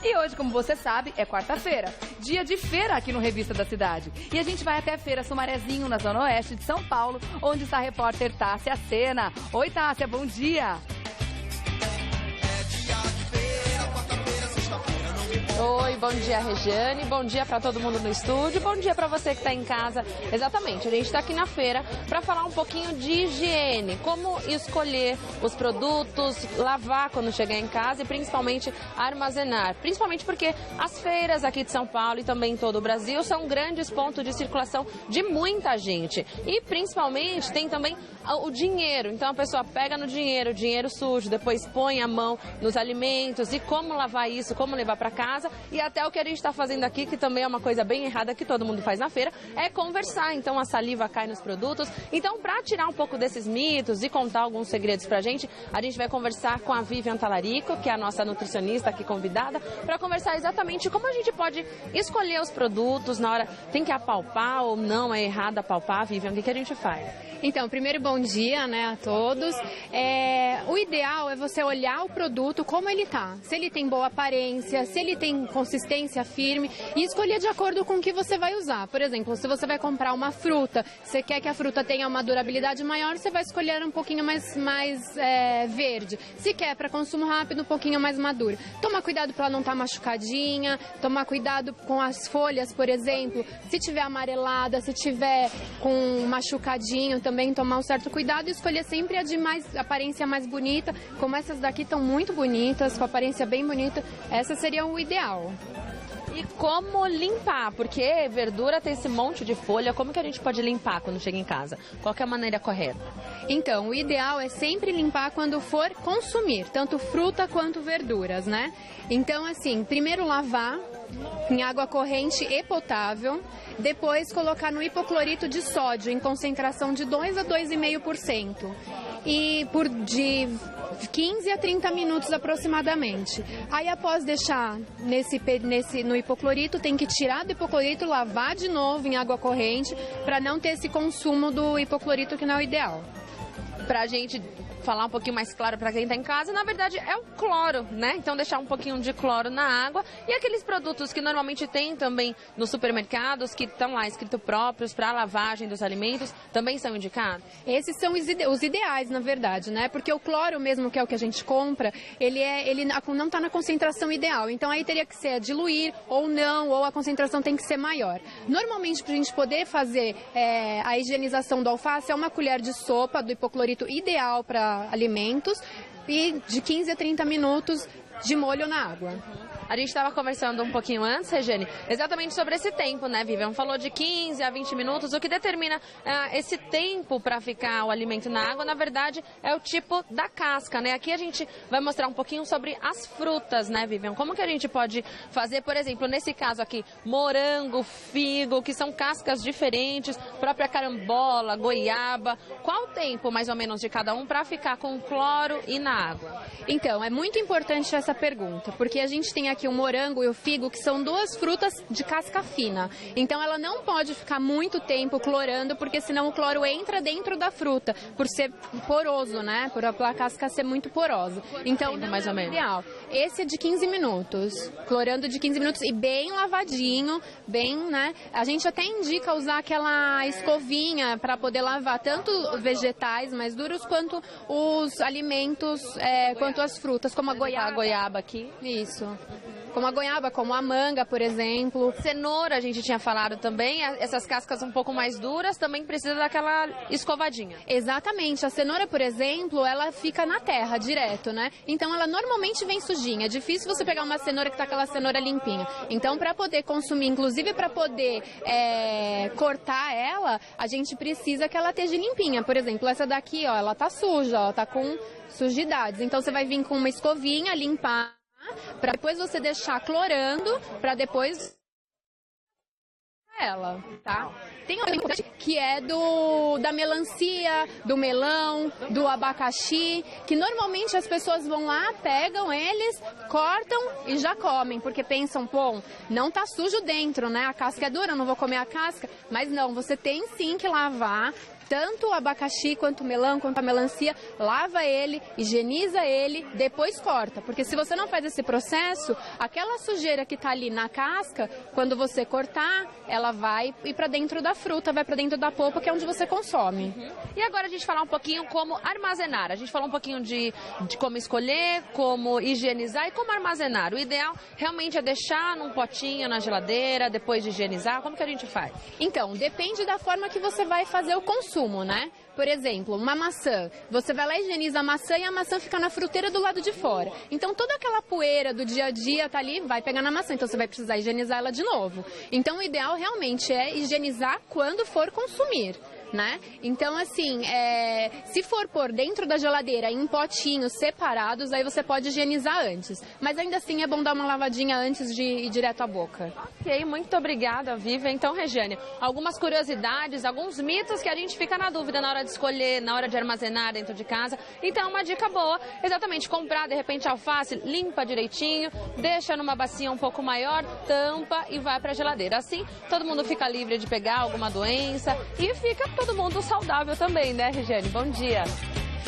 E hoje, como você sabe, é quarta-feira, dia de feira aqui no Revista da Cidade. E a gente vai até a Feira Sumarezinho, na Zona Oeste de São Paulo, onde está a repórter Tássia Sena. Oi, Tássia, bom dia. Oi, bom dia, Regiane, bom dia para todo mundo no estúdio, bom dia para você que está em casa. Exatamente, a gente está aqui na feira para falar um pouquinho de higiene, como escolher os produtos, lavar quando chegar em casa e principalmente armazenar. Principalmente porque as feiras aqui de São Paulo e também em todo o Brasil são grandes pontos de circulação de muita gente. E principalmente tem também o dinheiro, então a pessoa pega no dinheiro sujo, depois põe a mão nos alimentos e como lavar isso, como levar para casa. E até o que a gente está fazendo aqui, que também é uma coisa bem errada que todo mundo faz na feira, é conversar. Então a saliva cai nos produtos. Então, para tirar um pouco desses mitos e contar alguns segredos pra gente vai conversar com a Vivian Talarico, que é a nossa nutricionista aqui convidada, para conversar exatamente como a gente pode escolher os produtos na hora. Tem que apalpar ou não, é errado apalpar, Vivian? O que a gente faz? Então, primeiro, bom dia, né, a todos. O ideal é você olhar o produto como ele tá. Se ele tem boa aparência, se ele tem consistência firme e escolher de acordo com o que você vai usar. Por exemplo, se você vai comprar uma fruta, você quer que a fruta tenha uma durabilidade maior, você vai escolher um pouquinho mais verde. Se quer para consumo rápido, um pouquinho mais maduro. Toma cuidado para ela não estar machucadinha, tomar cuidado com as folhas, por exemplo. Se tiver amarelada, se tiver com machucadinho, também tomar um certo cuidado e escolher sempre a de aparência mais bonita. Como essas daqui estão muito bonitas, com aparência bem bonita, essa seria o ideal. E como limpar? Porque verdura tem esse monte de folha, como que a gente pode limpar quando chega em casa? Qual que é a maneira correta? Então, o ideal é sempre limpar quando for consumir, tanto fruta quanto verduras, né? Então, assim, primeiro lavar em água corrente e potável, depois colocar no hipoclorito de sódio em concentração de 2 a 2,5%. E de 15 a 30 minutos aproximadamente. Aí após deixar no hipoclorito, tem que tirar do hipoclorito, lavar de novo em água corrente para não ter esse consumo do hipoclorito que não é o ideal. Pra gente falar um pouquinho mais claro para quem está em casa, na verdade é o cloro, né? Então deixar um pouquinho de cloro na água e aqueles produtos que normalmente tem também nos supermercados, que estão lá escrito próprios para lavagem dos alimentos, também são indicados? Esses são os ideais, na verdade, né? Porque o cloro mesmo, que é o que a gente compra, ele não está na concentração ideal. Então aí teria que ser diluir ou não, ou a concentração tem que ser maior. Normalmente, para a gente poder fazer a higienização do alface, é uma colher de sopa do hipoclorito ideal para alimentos e de 15 a 30 minutos de molho na água. A gente estava conversando um pouquinho antes, Regiane, exatamente sobre esse tempo, né, Vivian? Falou de 15 a 20 minutos. O que determina esse tempo para ficar o alimento na água, na verdade, é o tipo da casca, né? Aqui a gente vai mostrar um pouquinho sobre as frutas, né, Vivian? Como que a gente pode fazer, por exemplo, nesse caso aqui, morango, figo, que são cascas diferentes, própria carambola, goiaba. Qual o tempo, mais ou menos, de cada um para ficar com cloro e na água? Então, é muito importante essa pergunta, porque a gente tem aqui o morango e o figo, que são duas frutas de casca fina. Então ela não pode ficar muito tempo clorando, porque senão o cloro entra dentro da fruta, por ser poroso, né? Por a casca ser muito porosa. Então, mais ou menos ideal. Esse é de 15 minutos, clorando de 15 minutos e bem lavadinho, bem, né? A gente até indica usar aquela escovinha para poder lavar tanto vegetais mais duros quanto os alimentos, quanto as frutas, como a goiaba aqui. Isso. Como a goiaba, como a manga, por exemplo. Cenoura, a gente tinha falado também, essas cascas um pouco mais duras também precisa daquela escovadinha. Exatamente. A cenoura, por exemplo, ela fica na terra direto, né? Então ela normalmente vem sujinha. É difícil você pegar uma cenoura que tá aquela cenoura limpinha. Então, para poder consumir, inclusive para poder cortar ela, a gente precisa que ela esteja limpinha. Por exemplo, essa daqui, ó, ela tá suja, ó, tá com sujidades. Então você vai vir com uma escovinha, limpar, para depois você deixar clorando, para depois ela, tá? Tem um que é da melancia, do melão, do abacaxi, que normalmente as pessoas vão lá, pegam eles, cortam e já comem, porque pensam, pô, não tá sujo dentro, né? A casca é dura, não vou comer a casca. Mas não, você tem sim que lavar tanto o abacaxi, quanto o melão, quanto a melancia, lava ele, higieniza ele, depois corta. Porque se você não faz esse processo, aquela sujeira que está ali na casca, quando você cortar, ela vai ir para dentro da fruta, vai para dentro da polpa, que é onde você consome. E agora a gente falar um pouquinho como armazenar. A gente falou um pouquinho de como escolher, como higienizar e como armazenar. O ideal realmente é deixar num potinho na geladeira, depois de higienizar. Como que a gente faz? Então, depende da forma que você vai fazer o consumo, né? Por exemplo, uma maçã. Você vai lá e higieniza a maçã e a maçã fica na fruteira do lado de fora. Então, toda aquela poeira do dia a dia tá ali, vai pegar na maçã. Então, você vai precisar higienizar ela de novo. Então, o ideal realmente é higienizar quando for consumir, né? Então, assim, se for pôr dentro da geladeira em potinhos separados, aí você pode higienizar antes. Mas ainda assim é bom dar uma lavadinha antes de ir direto à boca. Ok, muito obrigada, Vivian. Então, Regiane, algumas curiosidades, alguns mitos que a gente fica na dúvida na hora de escolher, na hora de armazenar dentro de casa. Então, uma dica boa, exatamente, comprar de repente alface, limpa direitinho, deixa numa bacia um pouco maior, tampa e vai para a geladeira. Assim, todo mundo fica livre de pegar alguma doença e fica todo mundo saudável também, né, Regiane? Bom dia.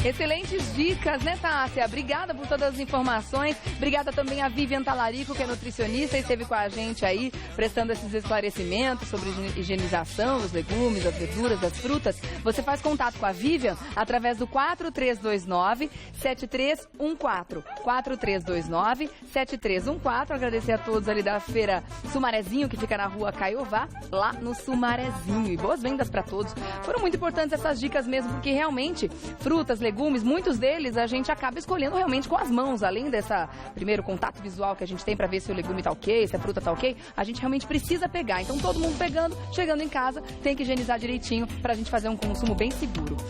Excelentes dicas, né, Tássia? Obrigada por todas as informações. Obrigada também a Vivian Talarico, que é nutricionista e esteve com a gente aí, prestando esses esclarecimentos sobre higienização dos legumes, das verduras, das frutas. Você faz contato com a Vivian através do 4329-7314. 4329-7314. Agradecer a todos ali da Feira Sumarezinho, que fica na rua Caiová, lá no Sumarezinho. E boas vendas para todos. Foram muito importantes essas dicas mesmo, porque realmente frutas, legumes, muitos deles a gente acaba escolhendo realmente com as mãos, além dessa primeiro contato visual que a gente tem para ver se o legume tá ok, se a fruta tá ok, a gente realmente precisa pegar. Então todo mundo pegando, chegando em casa, tem que higienizar direitinho pra gente fazer um consumo bem seguro.